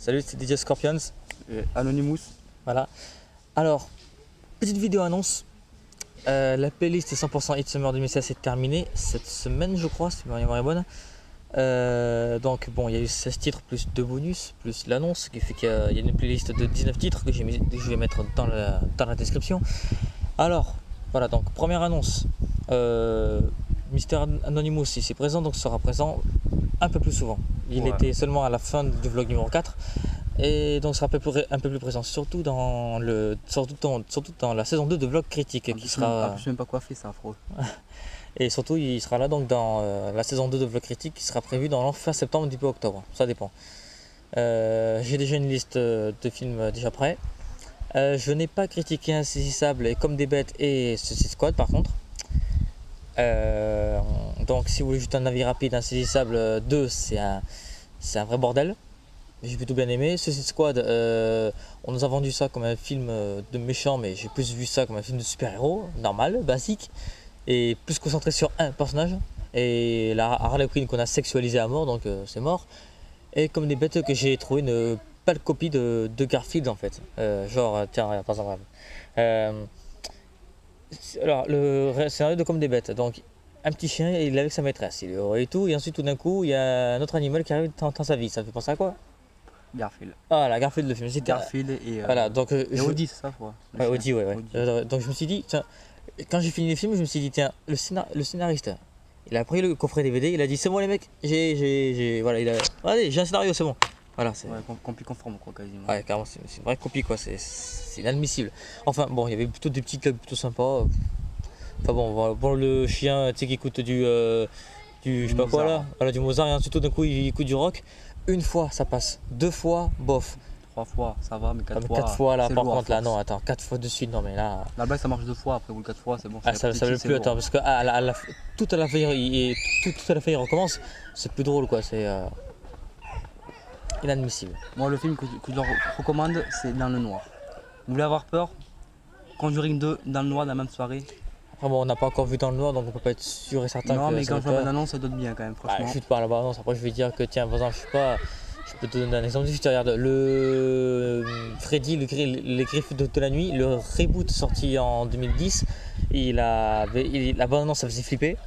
Salut, c'est DJ Scorpions. Anonymous. Voilà. Alors, petite vidéo annonce. La playlist 100% Hit Summer 2016 est terminée cette semaine, je crois, si ma mémoire est bonne. Donc, bon, il y a eu 16 titres plus 2 bonus, plus l'annonce, qui fait qu'il y a une playlist de 19 titres que je vais mettre dans la description. Alors, voilà, donc, première annonce. Mr Anonymous ici présent, donc sera présent un peu plus souvent. Il était seulement à la fin du vlog numéro 4 et donc sera un peu plus présent, surtout dans la saison 2 de vlog critique qui sera. Je sais même pas quoi faire, c'est affreux. Et surtout, il sera là donc dans la saison 2 de vlog critique qui sera prévue dans fin septembre, début octobre, ça dépend. J'ai déjà une liste de films déjà prêts. Je n'ai pas critiqué Insaisissable et Comme des bêtes et Suicide Squad par contre. Donc si vous voulez juste un avis rapide, Insaisissable 2 c'est un vrai bordel. J'ai plutôt bien aimé. Suicide Squad, on nous a vendu ça comme un film de méchant, mais j'ai plus vu ça comme un film de super-héros, normal, basique, et plus concentré sur un personnage. Et la Harley Quinn qu'on a sexualisé à mort, donc c'est mort. Et Comme des bêtes que j'ai trouvé une pâle copie de Garfield en fait. Tiens, regarde, par exemple. Alors, le scénario de Comme des bêtes. Donc, un petit chien, il est avec sa maîtresse, il est heureux et tout, et ensuite tout d'un coup, il y a un autre animal qui arrive dans sa vie. Ça fait penser à quoi? Garfield. Ah, la Garfield le film. Garfield et. Voilà, donc. Audi, c'est ça, quoi. Ouais, Audi, ouais. Donc, je me suis dit, tiens, quand j'ai fini le film, je me suis dit, tiens, le scénariste, il a pris le coffret DVD, il a dit, c'est bon les mecs, voilà, allez, j'ai un scénario, c'est bon. Voilà, c'est. Ouais, copie conforme, quoi, quasiment. Ouais, carrément, c'est une vraie copie, quoi, c'est inadmissible. Enfin, bon, il y avait plutôt des petits clubs plutôt sympas. Enfin bon, pour le chien, tu sais, qui écoute du je sais pas quoi là, voilà, du Mozart, et ensuite tout d'un coup il écoute du rock. Une fois ça passe, 2 fois bof. 3 fois ça va, mais 4 fois. 4 fois là, par contre là, non, attends, 4 fois de suite, non mais là. La blague ça marche 2 fois, après vous le 4 fois, c'est bon. Ah, ça veut plus, attends, parce que tout à la fin il recommence, c'est plus drôle quoi, c'est inadmissible. Moi, le film que je leur recommande, c'est Dans le noir. Vous voulez avoir peur? Conjuring 2, Dans le noir, dans la même soirée. Après bon, on n'a pas encore vu Dans le noir, donc on peut pas être sûr et certain. Non, que mais ça quand je vois l'annonce, ça donne bien quand même, franchement. Je suis pas à la bande-annonce, après je vais dire que tiens, par exemple, je peux te donner un exemple, si tu regardes le Freddy, les griffes de la nuit, le reboot sorti en 2010, la bande-annonce ça faisait flipper,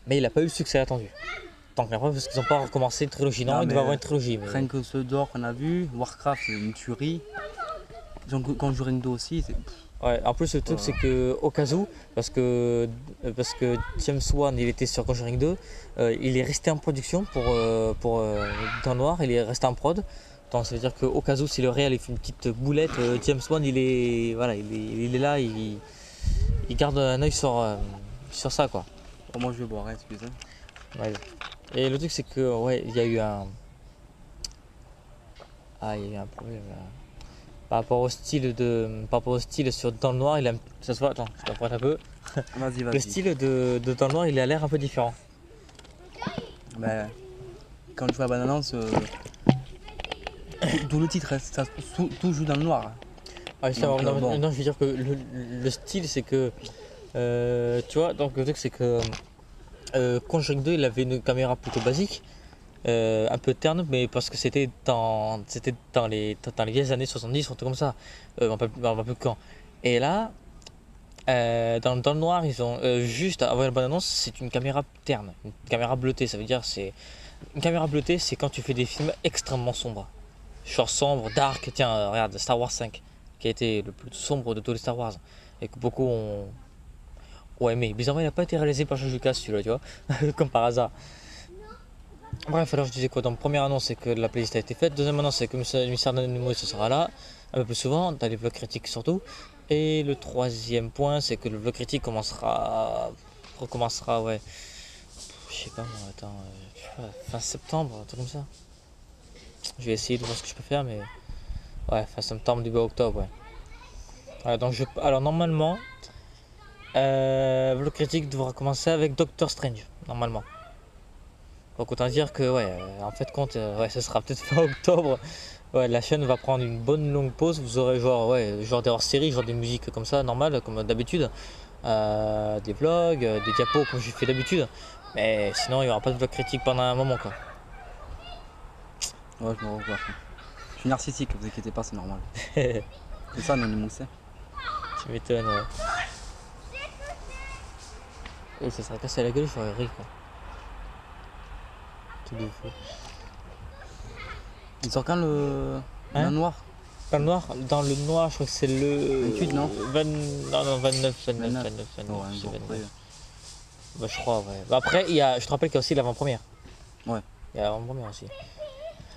mais il n'a pas eu le succès attendu. Donc après, parce qu'ils n'ont pas recommencé une trilogie, non, il devait avoir une trilogie. Mais... Rien que ceux d'or qu'on a vu, Warcraft c'est une tuerie, Conjuring 2 aussi, c'est... Ouais, en plus le truc c'est que au cas où, parce que James Wan il était sur Conjuring 2, il est resté en production pour Dans le Noir, il est resté en prod. Donc ça veut dire qu'au cas où si le réel il fait une petite boulette, James Wan il est là, il garde un œil sur ça quoi. Oh, moi je vais boire, excusez. Ouais. Et le truc c'est que ouais, il y a eu un problème là. Par rapport au style sur Dans le Noir, ça se voit, attends, je t'apprête un peu. Vas-y. Le style de Dans le Noir, il a l'air un peu différent. Ben, quand je vois la bande-annonce, tout le titre, tout joue dans le noir. Ah, justement, non, je veux dire que le style, c'est que, tu vois, donc le truc c'est que Conjuring 2, il avait une caméra plutôt basique. Un peu terne, mais parce que c'était dans les vieilles années 70 ou un truc comme ça, on ne rappelle plus quand. Et là, dans le noir, ils ont juste avant la bande-annonce, c'est une caméra terne, une caméra bleutée. Ça veut dire une caméra bleutée, c'est quand tu fais des films extrêmement sombres, genre sombre, dark. Tiens, regarde Star Wars 5, qui a été le plus sombre de tous les Star Wars et que beaucoup ont aimé. Bizarrement, il n'a pas été réalisé par George Lucas, celui-là, tu vois, comme par hasard. Bref, alors je disais quoi, donc première annonce c'est que la playlist a été faite, deuxième annonce c'est que Mr Anonymous sera là, un peu plus souvent, dans les vlogs critiques surtout, et le troisième point c'est que le vlog critique recommencera, ouais, je sais pas moi, attends, fin septembre, un truc comme ça. Je vais essayer de voir ce que je peux faire, mais ouais, fin septembre, début octobre, ouais. Voilà, donc alors normalement, le vlog critique devra commencer avec Doctor Strange, normalement. Donc autant dire que ouais, en fait compte, ce sera peut-être fin octobre. Ouais, la chaîne va prendre une bonne longue pause. Vous aurez genre des hors-séries, genre des musiques comme ça, normales, comme d'habitude, des vlogs, des diapos comme j'ai fait d'habitude. Mais sinon il n'y aura pas de vlog critique pendant un moment quoi. Ouais, je me revois. Je suis narcissique, vous inquiétez pas, c'est normal. Tu C'est ça, Anonymous. m'étonnes, ouais. Et ça serait cassé la gueule, j'aurais ri quoi. Tout de fou. Il sort quand le Hein noir? Dans le noir, je crois que c'est le. 28, non 29, Ouais, c'est bon, 29. après, Bah, je crois, ouais. Bah, après, je te rappelle qu'il y a aussi l'avant-première. Ouais. Il y a l'avant-première aussi.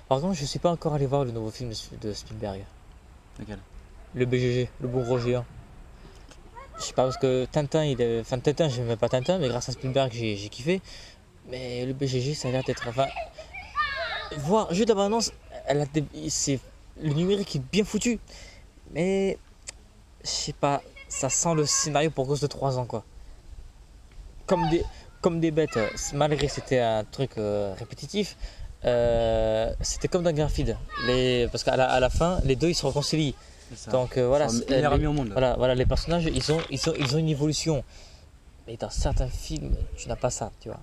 Par contre, je suis pas encore allé voir le nouveau film de Spielberg. Lequel? Le BGG, le bon gros géant. Je sais pas, parce que Tintin, enfin, Tintin, j'aimais pas Tintin, mais grâce à Spielberg, j'ai kiffé. Mais le BGG, ça a l'air d'être. Enfin, voir juste la bande-annonce, c'est le numérique est bien foutu, mais je sais pas, ça sent le scénario pour cause de 3 ans quoi. Comme des bêtes, malgré que c'était un truc répétitif, c'était comme dans Garfield. Parce qu'à à la fin, les deux ils se réconcilient. Donc voilà, c'est le meilleur ami au monde. voilà, les personnages ils ont une évolution. Mais dans certains films, tu n'as pas ça, tu vois.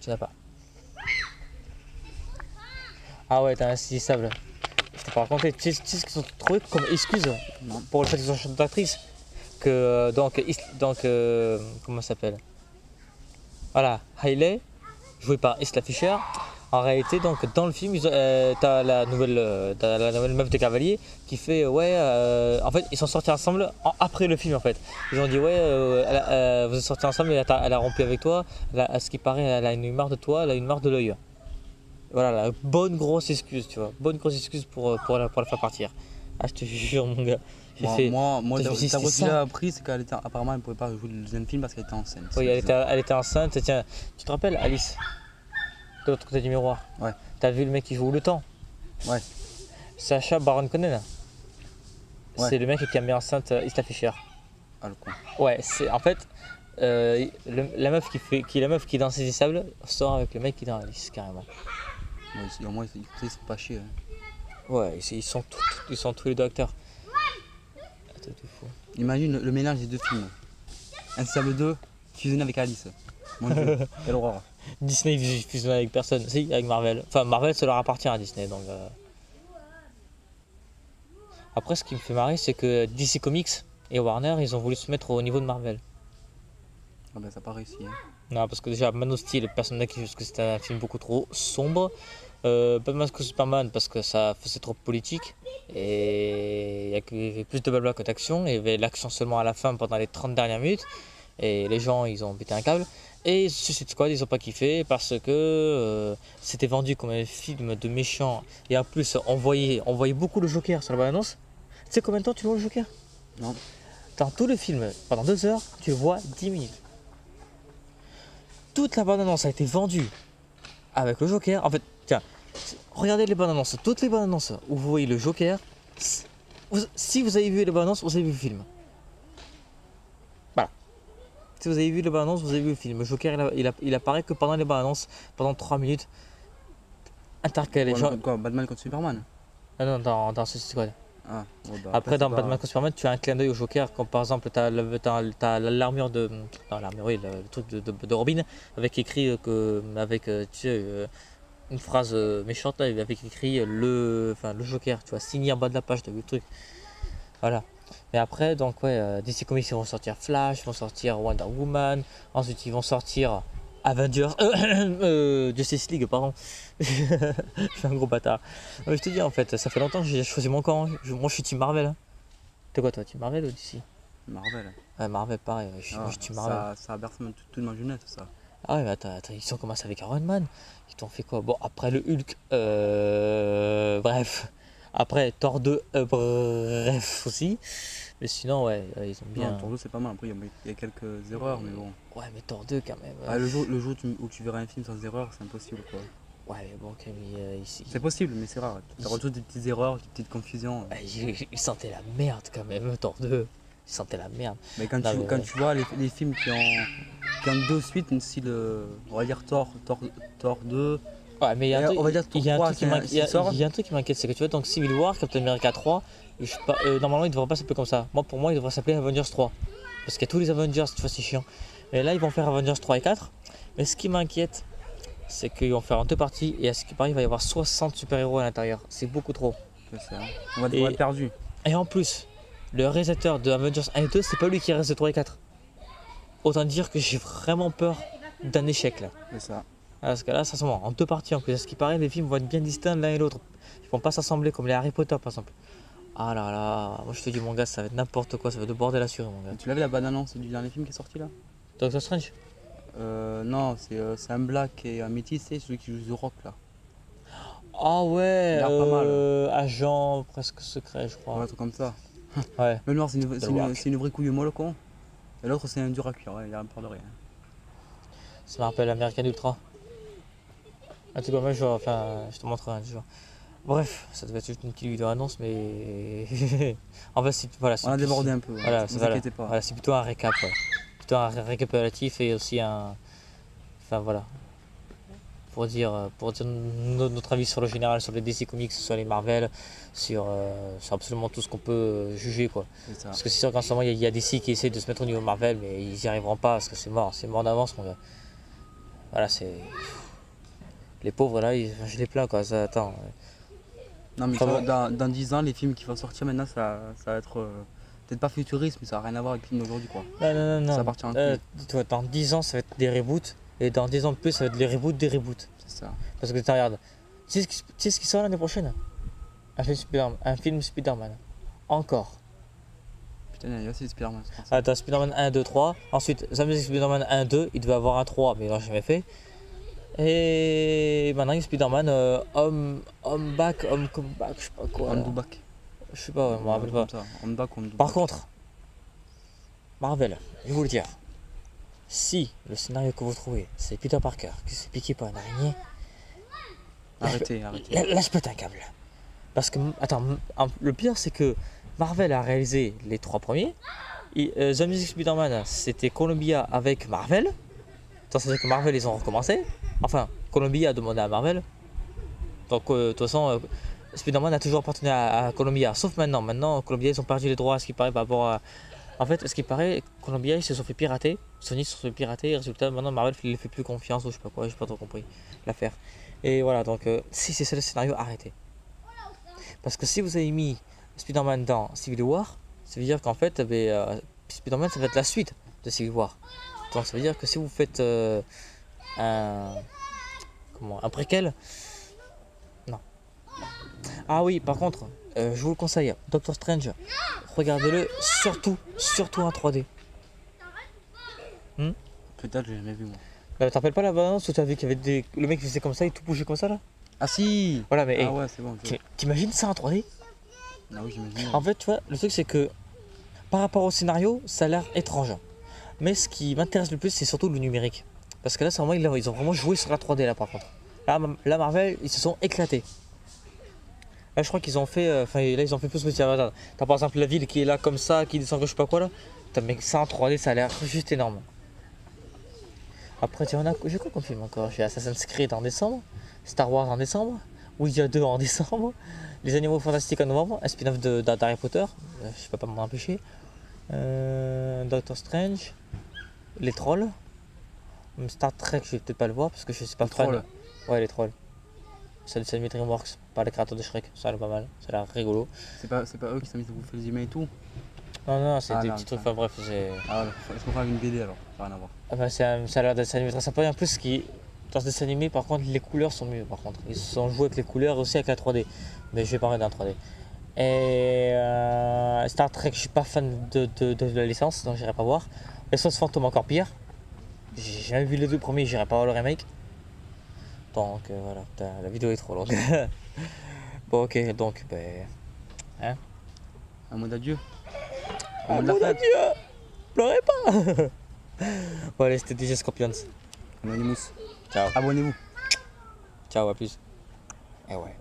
Tu n'as pas. Ah ouais, t'as insaisissable. Je t'ai pas raconté. Tu sais ce qu'ils ont trouvé comme excuse Non. pour le fait qu'ils ont changé d'actrice. Que comment ça s'appelle? Voilà, Hailey, joué par Isla Fisher. En réalité, donc dans le film, t'as la nouvelle meuf de Cavalier qui fait en fait, ils sont sortis ensemble après le film en fait. Ils ont dit vous êtes sortis ensemble, elle a rompu avec toi. À ce qui paraît, elle a une marre de toi, elle a une marre de l'œil. Voilà, la bonne grosse excuse, tu vois. Bonne grosse excuse pour la faire partir. Ah, je te jure, mon gars. Moi, je me suis dit, ce c'était qu'il ça. a appris, c'est qu'elle était apparemment elle pouvait pas jouer le deuxième film parce qu'elle était enceinte. Oui, elle était enceinte. Tiens, tu te rappelles, Alice, de l'autre côté du miroir? Ouais. T'as vu le mec qui joue le temps? Ouais. Sacha Baron Cohen. Ouais. C'est le mec qui a mis enceinte Isla Fisher. Ah, le con. Ouais, c'est en fait la meuf qui est dans Saisissable sort avec le mec qui est dans Alice carrément. Ouais, au moins, ils sont pas chiés. Hein. Ouais, ils sont tous les deux acteurs. Attends, tout fou. Imagine le mélange des deux films. Insaisissable 2 fusionné avec Alice. Mon dieu, quelle horreur. Disney ils fusionnent avec personne, si, avec Marvel. Enfin, Marvel ça leur appartient à Disney donc. Après, ce qui me fait marrer, c'est que DC Comics et Warner ils ont voulu se mettre au niveau de Marvel. Ah ben ça n'a pas réussi. Hein. Non, parce que déjà, Man of Steel, personne n'a kiffé parce que c'était un film beaucoup trop sombre. Batman vs Superman parce que ça faisait trop politique. Et il y avait plus de blabla que d'action. Il y avait l'action seulement à la fin pendant les 30 dernières minutes. Et les gens, ils ont pété un câble. Et Suicide Squad, ils ont pas kiffé parce que c'était vendu comme un film de méchant. Et en plus, on voyait beaucoup le Joker sur la bande-annonce. Tu sais combien de temps tu vois le Joker? Non. Dans tout le film, pendant 2 heures, tu le vois 10 minutes. Toute la bande-annonce a été vendue avec le Joker. En fait, tiens, regardez les bandes-annonces. Toutes les bandes-annonces où vous voyez le Joker, si vous avez vu les bandes-annonces, vous avez vu le film. Voilà. Si vous avez vu les bandes-annonces, vous avez vu le film. Le Joker, il apparaît que pendant les bandes-annonces, pendant 3 minutes. Intercalé les gens. Quoi, Batman contre Superman? Ah non, dans Suicide Squad. Ah, ouais, bah, Après, dans pas... Batman contre Superman, tu as un clin d'œil au Joker, comme par exemple, tu as l'armure de. Non, l'armure, oui, le truc de Robin, avec écrit tu sais, une phrase méchante, là, avec écrit le Joker, tu vois, signé en bas de la page, tu as vu le truc. Voilà. Mais après, donc, ouais, DC Comics, ils vont sortir Flash, ils vont sortir Wonder Woman, ensuite, ils vont sortir Avengers, Justice League, pardon. Je suis un gros bâtard. Je te dis, en fait, ça fait longtemps que j'ai choisi mon camp. Moi, je suis Team Marvel. T'es quoi, toi, Team Marvel ou DC? Marvel. Ouais, Marvel, pareil. Je suis Team Marvel. Ça a bercé toute ma jeunesse, ça. Ah ouais, mais attends, ils ont commencé avec Iron Man. Ils t'ont fait quoi? Bon, après le Hulk, bref. Après Thor 2, bref aussi. Mais sinon, ouais, ils ont bien. Non, Thor 2 c'est pas mal. Après, il y a quelques erreurs, mais bon. Ouais, mais Thor 2 quand même. Ah, le jour où tu verras un film sans erreur, c'est impossible, quoi. Ouais, mais bon, Camille, ici. C'est possible, mais c'est rare. Tu auras toujours des petites erreurs, des petites confusions. Ouais, il sentait la merde quand même, Thor 2. Il sentait la merde. Mais quand tu vois les films qui ont 2 suites, style, on va dire Thor 2. Ouais, mais il y a un truc, on va dire il y a un 3, truc qui m'inquiète, c'est que tu vois, donc Civil War, Captain America 3, normalement il devrait pas s'appeler comme ça. Pour moi, il devrait s'appeler Avengers 3. Parce qu'il y a tous les Avengers, tu vois, c'est chiant. Mais là, ils vont faire Avengers 3 et 4. Mais ce qui m'inquiète, c'est qu'ils vont faire en 2 parties et à ce qui paraît, il va y avoir 60 super-héros à l'intérieur. C'est beaucoup trop. Je sais, hein. On va être perdu. Et en plus, le réalisateur de Avengers 1 et 2, c'est pas lui qui reste de 3 et 4. Autant dire que j'ai vraiment peur d'un échec là. C'est ça. Parce que là, ça se voit en 2 parties en plus. À ce qui paraît, les films vont être bien distincts l'un et l'autre. Ils vont pas s'assembler comme les Harry Potter par exemple. Ah là là, moi je te dis mon gars, ça va être n'importe quoi, ça va être de bordel assuré mon gars. Tu l'as vu la bande-annonce du dernier film qui est sorti là? Doctor Strange? Non, c'est un black et un métis, c'est celui qui joue The Rock là. Ah ouais, Il a l'air pas mal. agent presque secret je Ouais, crois. un truc comme ça. Ouais. Le noir, c'est The Rock. une vraie couille molle con. Et l'autre, c'est un dur à cuire, ouais, il a peur de rien. Ça me rappelle American Ultra. En tout cas, moi, je te montrerai un jour. Bref, ça devait être juste une petite vidéo annonce, mais en fait, voilà, On a débordé un peu, voilà, ne vous inquiétez pas. Voilà, c'est plutôt un récap, ouais. Plutôt un récapitulatif et aussi un, enfin voilà, pour dire notre avis sur le général, sur les DC Comics, sur les Marvel, sur absolument tout ce qu'on peut juger quoi. C'est ça. Parce que c'est sûr qu'en ce moment il y a DC qui essaient de se mettre au niveau Marvel, mais ils n'y arriveront pas parce que c'est mort d'avance mon gars. Voilà, c'est les pauvres là, je les plains quoi. Ça, attends. Non mais Enfin, ça, bon. dans 10 ans, les films qui vont sortir maintenant, ça va être peut-être pas futuriste, mais ça n'a rien à voir avec les films d'aujourd'hui quoi. Non. Ça appartient à Tu vois, dans 10 ans, ça va être des reboots. Et dans 10 ans de plus, ça va être les reboots des reboots. C'est ça. Parce que tu regardes. Tu sais ce qui sort l'année prochaine? Un film Spider-Man. Encore. Putain, il y a aussi Spider-Man. Ah, t'as Spider-Man 1, 2, 3. Ensuite, Amazing Spider-Man 1, 2. Il devait avoir un 3, mais il l'a jamais fait. Et maintenant, il y a Spider-Man Home Back, je sais pas quoi. On là. do back. Je sais pas, ouais, je me rappelle pas. On back, on do Par back. contre, Marvel, je vais vous le dire. Si le scénario que vous trouvez, c'est Peter Parker qui s'est piqué par une araignée, Arrêtez. là je pète un câble. Parce que, attends, le pire c'est que Marvel a réalisé les 3 premiers. The Amazing Spider-Man, c'était Columbia avec Marvel. Donc ça veut dire que Marvel, ils ont recommencé. Enfin, Columbia a demandé à Marvel. Donc, de toute façon, Spider-Man a toujours appartenu à Columbia. Sauf maintenant. Maintenant, Columbia, ils ont perdu les droits à ce qui paraît par rapport à. En fait, à ce qui paraît, Columbia, ils se sont fait pirater. Sony se sont fait pirater. Résultat, maintenant, Marvel ne fait plus confiance ou je sais pas quoi. J'ai pas trop compris l'affaire. Et voilà, donc, si c'est ça le scénario, arrêtez. Parce que si vous avez mis Spider-Man dans Civil War, ça veut dire qu'en fait, Spider-Man, ça va être la suite de Civil War. Donc, ça veut dire que si vous faites un préquel, non. Ah oui, par contre, je vous le conseille, Doctor Strange, regardez-le surtout en 3D. Peut-être, j'ai jamais vu moi. T'en rappelles pas la bande-annonce où tu as vu qu'il y avait le mec qui faisait comme ça, il tout bougeait comme ça là? Ah si. Voilà, mais Ah ouais, c'est bon. t'imagines ça en 3D? Ah oui, j'imagine. En fait, tu vois, le truc c'est que par rapport au scénario, ça a l'air étrange. Mais ce qui m'intéresse le plus, c'est surtout le numérique. Parce que là, c'est vraiment, ils ont vraiment joué sur la 3D là par contre. Là, Marvel, ils se sont éclatés. Là, je crois qu'ils ont fait, là, ils ont fait plus que ça. T'as par exemple la ville qui est là comme ça, qui descend que je sais pas quoi là. Mais ça en 3D, ça a l'air juste énorme. Après, j'ai quoi comme film encore? J'ai Assassin's Creed en décembre, Star Wars en décembre, Ouija 2 en décembre, Les Animaux Fantastiques en novembre, un spin-off d'Harry Potter, je peux pas m'en empêcher, Doctor Strange, Les Trolls, Star Trek, je vais peut-être pas le voir parce que je suis pas fan. Trolls. Ouais, Les Trolls. C'est le DreamWorks, par les créateurs de Shrek, ça a l'air pas mal, ça a l'air rigolo. C'est pas eux qui s'amusent à bouffer les humains et tout? Non, c'est des non, petits trucs, enfin bref, c'est. Ah ouais, est-ce qu'on fait une BD alors? Ça n'a rien à voir. Enfin, ça a l'air d'être animé très sympa. Et en plus, dans ce dessin animé, par contre, les couleurs sont mieux. Par contre, ils se sont joués avec les couleurs aussi avec la 3D. Mais je vais parler d'un 3D. Et Star Trek, je suis pas fan de la licence, donc j'irai pas voir. Les Sauces Fantômes, encore pire. J'ai jamais vu les 2 premiers, j'irai pas voir le remake. Donc voilà, la vidéo est trop longue. Bon, ok, donc, hein? Un mot d'adieu. Ah, mon adieu! Pleurez pas! Bon, allez, c'était DJ Scorpions. Anonymous. Ciao. Abonnez-vous. Ciao, à plus. Et ouais.